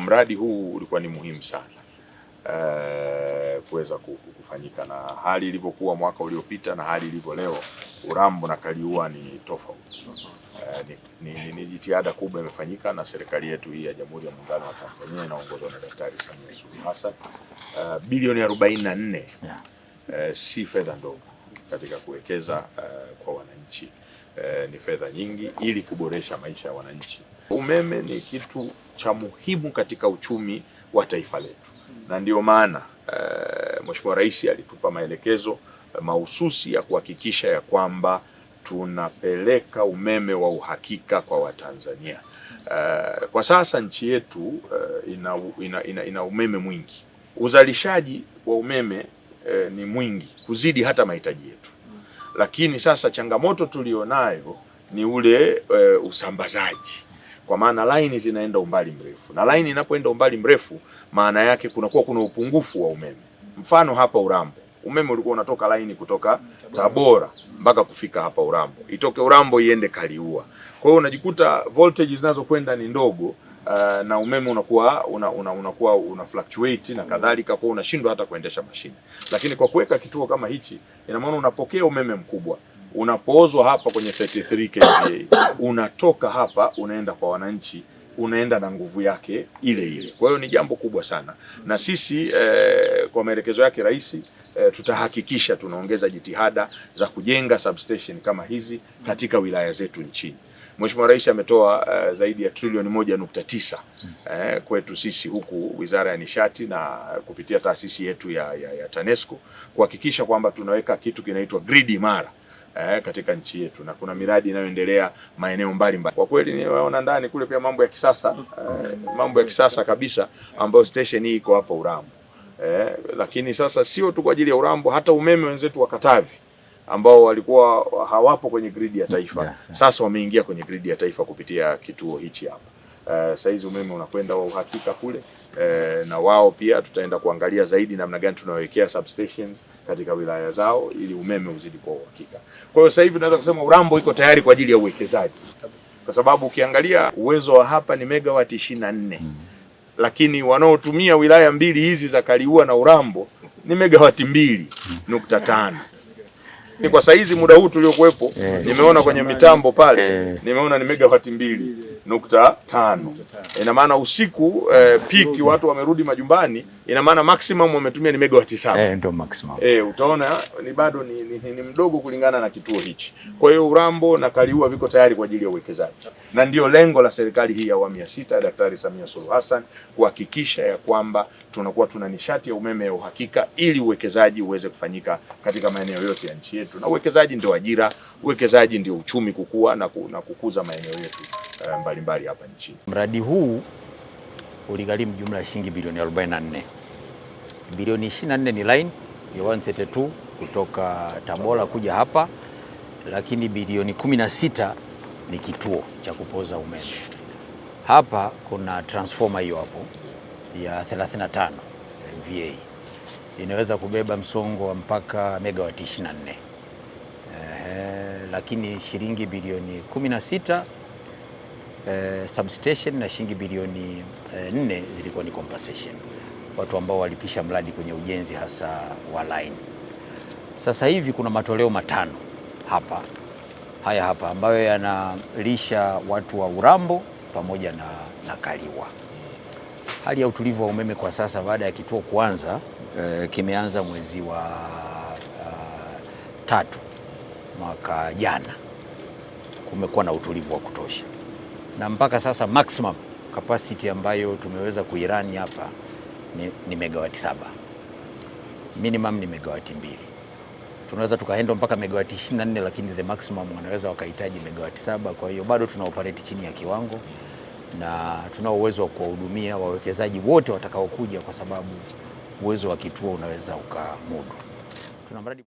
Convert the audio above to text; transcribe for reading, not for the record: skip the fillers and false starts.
mradi huu ulikuwa ni muhimu sana kuweza kufanyika, na hali ilivyokuwa mwaka uliopita na hali ilivyo leo, Urambo na Kaliua ni tofauti. Ni jitihada kubwa imefanyika na serikali yetu hii ya Jamhuri ya Muungano wa Tanzania inaongozwa na Daktari Samia Suluhu Hassan. Bilioni 44 si fedha ndogo katika kuwekeza kwa wananchi. Ni fedha nyingi ili kuboresha maisha ya wananchi. Umeme ni kitu cha muhimu katika uchumi wa taifa letu, na ndio maana Mheshimiwa Rais alitupa maelekezo mahususi ya kuhakikisha ya kwamba tunapeleka umeme wa uhakika kwa Watanzania. Kwa sasa nchi yetu ina umeme mwingi. Uzalishaji wa umeme ni mwingi kuzidi hata mahitaji yetu. Lakini sasa changamoto tulionayo ni ule usambazaji, kwa maana laini zinaenda umbali mrefu, na laini inapoenda umbali mrefu maana yake kuna upungufu wa umeme. Mfano hapa Urambo umeme ulikuwa unatoka laini kutoka Tabora mpaka kufika hapa Urambo, itoke Urambo iende Kaliua. Kwa hiyo unajikuta voltage zinazokwenda ni ndogo, na umeme unakuwa una fluctuate na kadhalika, kwa unashindwa hata kuendesha mashine. Lakini kwa kuweka kituo kama hichi, ina maana unapokea umeme mkubwa, unapoozwa hapa kwenye 33 kVA, unatoka hapa unaenda kwa wananchi, unaenda na nguvu yake ile ile. Kwa hiyo ni jambo kubwa sana, na sisi kwa maelekezo yake Rais tutahakikisha tunaongeza jitihada za kujenga substation kama hizi katika wilaya zetu nchini. Mheshimiwa Rais ametoa zaidi ya trilioni 1.9 kwetu sisi huku Wizara ya Nishati na kupitia taasisi yetu ya TANESCO kuhakikisha kwamba tunaweka kitu kinaitwa grid imara katika nchi yetu, na kuna miradi inayoendelea maeneo mbalimbali. Kwa kweli niwaona ndani kule pia mambo ya kisasa kabisa, ambayo station hii iko hapa Urambo. Lakini sasa sio tu kwa ajili ya Urambo, hata umeme wenzetu wa Katavi ambao walikuwa hawapo kwenye gridi ya taifa, sasa wameingia kwenye gridi ya taifa kupitia kituo hichi hapa. Sasa hizi umeme unakwenda wa uhakika kule, na wao pia tutaenda kuangalia zaidi namna gani tunawekea substations katika wilaya zao ili umeme uzidi kwa uhakika. Kwa hiyo sasa hivi tunaweza kusema Urambo iko tayari kwa ajili ya uwekezaji, kwa sababu ukiangalia uwezo wa hapa ni megawati 24, lakini wanaotumia wilaya mbili hizi za Kaliua na Urambo ni megawati 2.5. Kwa saizi muda huu tuliokuwepo, nimeona kwenye mitambo pale, nimeona ni megawati 2.5. Ina maana usiku peak watu wamerudi majumbani, ina maana maximum wametumia ni megawati 7. Ndio maximum. Utaona ni bado ni mdogo kulingana na kituo hichi. Kwa hiyo Urambo na Kaliua viko tayari kwa ajili ya uwekezaji, na ndio lengo la serikali hii ya awamu ya 6 Daktari Samia Suluhu Hassan kuhakikisha ya kwamba tunakuwa tuna nishati ya umeme ya uhakika ili uwekezaji uweze kufanyika katika maeneo yote ya nchi yetu, na uwekezaji ndio ajira, uwekezaji ndio uchumi kukua na kukuza maeneo yetu mbalimbali hapa nchini. Mradi huu uligharimu jumla ya shilingi bilioni 44. Bilioni 24 ni line ya 132 kutoka Tabora kuja hapa, lakini bilioni 16 ni kituo cha kupoza umeme. Hapa kuna transformer hiyo hapo ya 35 MVA inaweza kubeba msongo wa mpaka megawati 24. Lakini shilingi bilioni 16 substation na shilingi bilioni 4 zilikuwa ni compensation, watu ambao walipisha mradi kwenye ujenzi hasa wa line. Sasa hivi kuna matoleo 5 haya hapa ambayo yanalisha watu wa Urambo pamoja na Kaliua. Hali ya utulivu wa umeme kwa sasa baada ya kituo kuanza, kimeanza mwezi wa 3 mwaka jana, kumekuwa na utulivu wa kutosha, na mpaka sasa maximum capacity ambayo tumeweza kuirani hapa ni megawati 7, minimum ni megawati 2. Tunaweza tukaenda mpaka megawati 24, lakini the maximum wanaweza wakahitaji megawati 7. Kwa hiyo bado tuna operate chini ya kiwango, na tuna uwezo wa kuwahudumia wawekezaji wote watakaokuja, kwa sababu uwezo wa kituo unaweza ukamudu. Tuna mradi